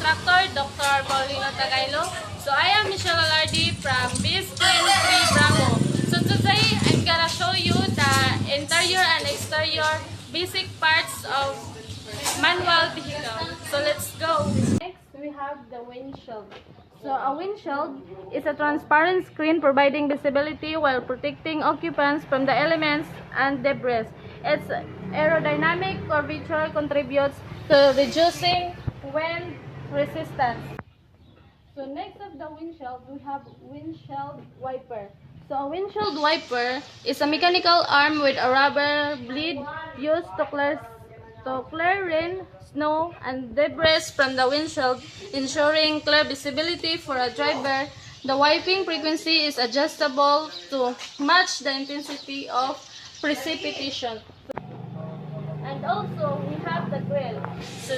instructor, Dr. Paulino Tagailo. So I am Michelle Alardi from BScreen 3 Bravo. So today I'm gonna show you the interior and exterior basic parts of manual vehicle. So let's go. Next we have the windshield. So a windshield is a transparent screen providing visibility while protecting occupants from the elements and debris. Its aerodynamic curvature contributes to reducing wind resistance. So next of the windshield, we have windshield wiper. So a windshield wiper is a mechanical arm with a rubber blade used to clear rain, snow, and debris from the windshield, ensuring clear visibility for a driver. The wiping frequency is adjustable to match the intensity of precipitation. And also, we have the grill. So,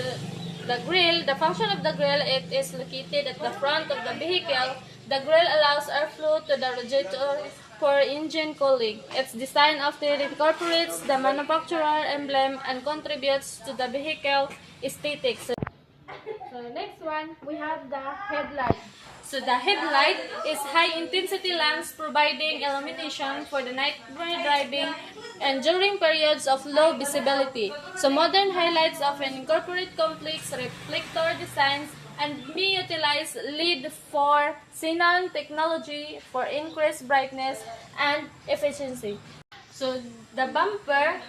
the function of the grill, it is located at the front of the vehicle. The grill allows airflow to the radiator for engine cooling. Its design often incorporates the manufacturer emblem and contributes to the vehicle aesthetics. So next one, we have the headlight. So the headlight is high-intensity lamps providing illumination for the night driving and during periods of low visibility. So modern headlights often incorporate complex reflector designs and may utilize LED for xenon technology for increased brightness and efficiency. So the bumper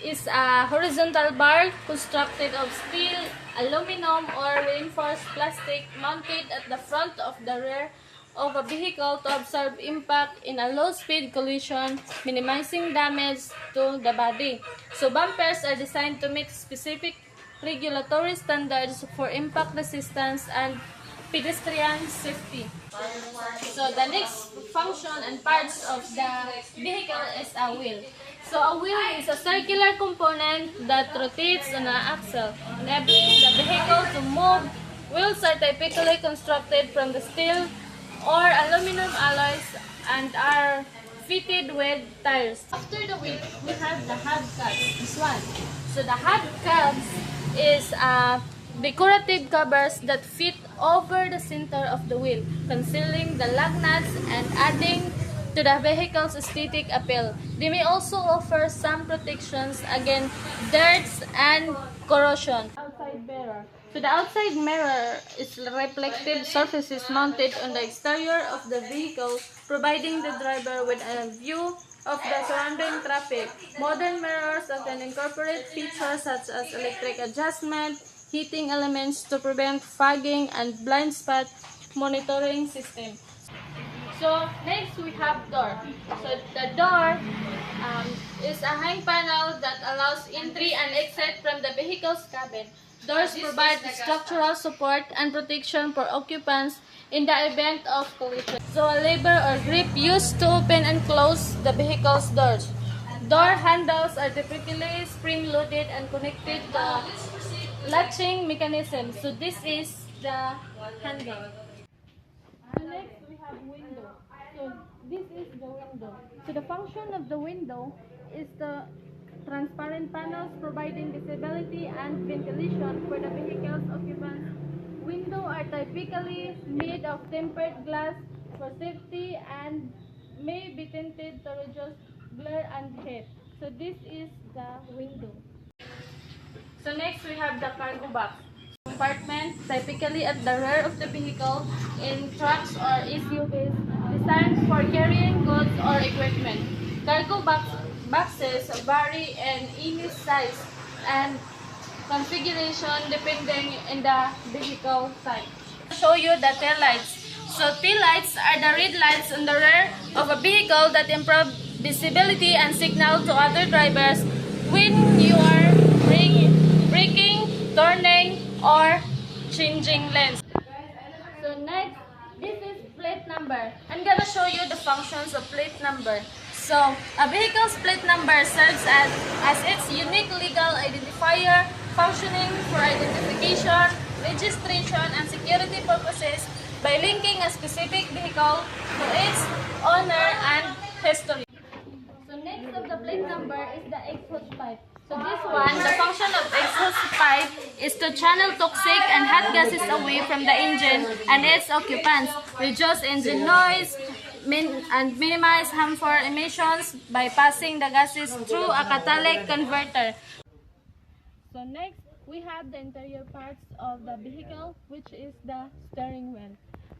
is a horizontal bar constructed of steel, aluminum, or reinforced plastic mounted at the front of the rear of a vehicle to absorb impact in a low-speed collision, minimizing damage to the body. So bumpers are designed to meet specific regulatory standards for impact resistance and pedestrian safety. So the next function and parts of the vehicle is a wheel. So a wheel is a circular component that rotates on an axle, enabling the vehicle to move. Wheels are typically constructed from the steel or aluminum alloys and are fitted with tires. After the wheel, we have the hubcaps. This one. So the hubcaps is decorative covers that fit over the center of the wheel, concealing the lug nuts and adding to the vehicle's aesthetic appeal. They may also offer some protections against dirt and corrosion. Outside mirror. So the outside mirror is reflective surfaces mounted on the exterior of the vehicle, providing the driver with a view of the surrounding traffic. Modern mirrors often incorporate features such as electric adjustment, heating elements to prevent fogging, and blind spot monitoring system. So next we have door. So the door is a hang panel that allows entry and exit from the vehicle's cabin. Doors provide structural support and protection for occupants in the event of collision. So a lever or grip used to open and close the vehicle's doors. Door handles are typically spring-loaded and connected to a latching mechanism. So this is the handle. So next we have window. So this is the window. So the function of the window is the transparent panels providing visibility and ventilation for the vehicle's occupants. Windows are typically made of tempered glass for safety and may be tinted to reduce glare and heat. So this is the window. So next we have the cargo box. Compartment typically at the rear of the vehicle in trucks or SUVs designed for carrying goods or equipment. Cargo boxes vary in any size and configuration depending on the vehicle type. I'll show you the tail lights. So tail lights are the red lights on the rear of a vehicle that improve visibility and signal to other drivers when you are braking, turning, or changing lanes. So next, this is plate number. I'm gonna show you the functions of plate number. So a vehicle's plate number serves as its unique legal identifier, functioning for identification, registration, and security purposes by linking a specific vehicle to its owner and history. So next of the plate number is the exhaust pipe. So this one, the function of exhaust pipe is to channel toxic and hot gases away from the engine and its occupants, reduce engine noise, and minimize harmful emissions by passing the gases through a catalytic converter. So next, we have the interior parts of the vehicle, which is the steering wheel.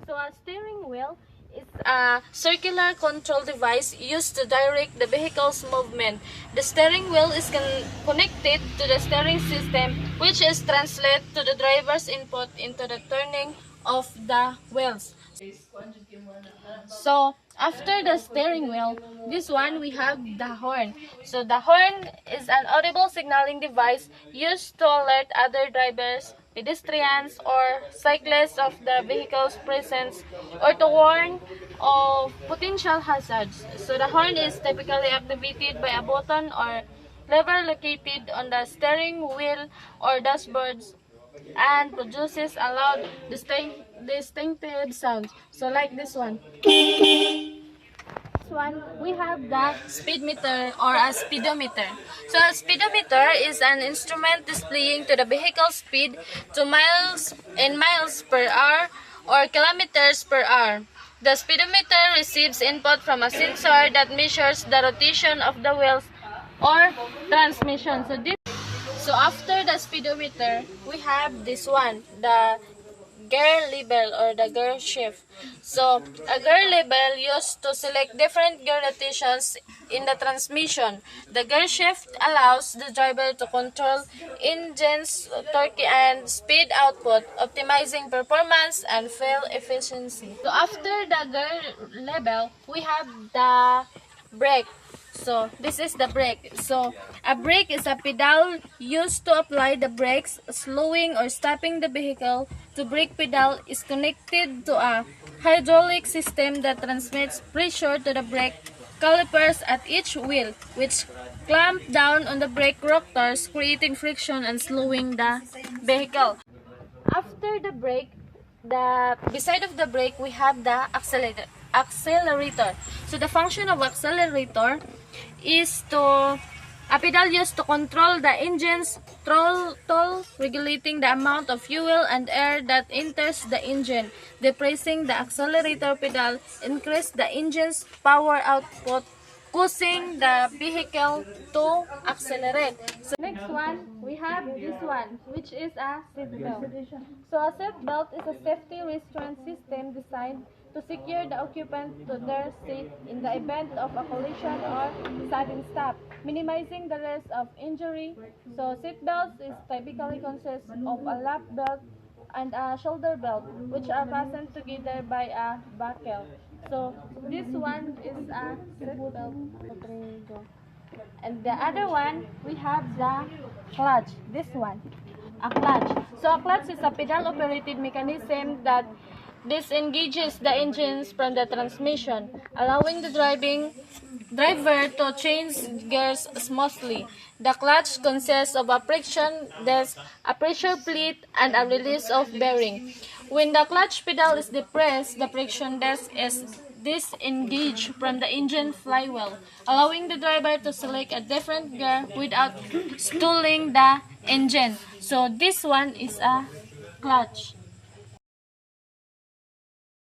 So a steering wheel is a circular control device used to direct the vehicle's movement. The steering wheel is connected to the steering system, which is translated to the driver's input into the turning of the wheels. So after the steering wheel, this one we have the horn. So the horn is an audible signaling device used to alert other drivers, pedestrians, or cyclists of the vehicle's presence or to warn of potential hazards. So the horn is typically activated by a button or lever located on the steering wheel or dashboards and produces a loud distinctive sound. So like this one. This one, we have the speed meter or a speedometer. So a speedometer is an instrument displaying to the vehicle speed to miles in miles per hour or kilometers per hour. The speedometer receives input from a sensor that measures the rotation of the wheels or transmission. So after the speedometer, we have this one, the gear level or the gear shift. So a gear level used to select different gear rotations in the transmission. The gear shift allows the driver to control engine's torque and speed output, optimizing performance and fuel efficiency. So after the gear level, we have the brake. So this is the brake. So a brake is a pedal used to apply the brakes, slowing or stopping the vehicle. The brake pedal is connected to a hydraulic system that transmits pressure to the brake calipers at each wheel, which clamp down on the brake rotors, creating friction and slowing the vehicle. After the brake, beside of the brake, we have the accelerator. So the function of accelerator is a pedal used to control the engine's throttle, regulating the amount of fuel and air that enters the engine. Depressing the accelerator pedal increases the engine's power output, causing the vehicle to accelerate. So next one, we have this one, which is a seat belt. So a seat belt is a safety restraint system designed to secure the occupant to their seat in the event of a collision or sudden stop, minimizing the risk of injury. So seat belts is typically consists of a lap belt and a shoulder belt, which are fastened together by a buckle. So this one is a seat belt. And the other one, we have the clutch. This one, a clutch. So a clutch is a pedal-operated mechanism that disengages the engines from the transmission, allowing the driver to change gears smoothly. The clutch consists of a friction disc, a pressure plate, and a release of bearing. When the clutch pedal is depressed, the friction disc is disengaged from the engine flywheel, allowing the driver to select a different gear without stalling the engine. So this one is a clutch.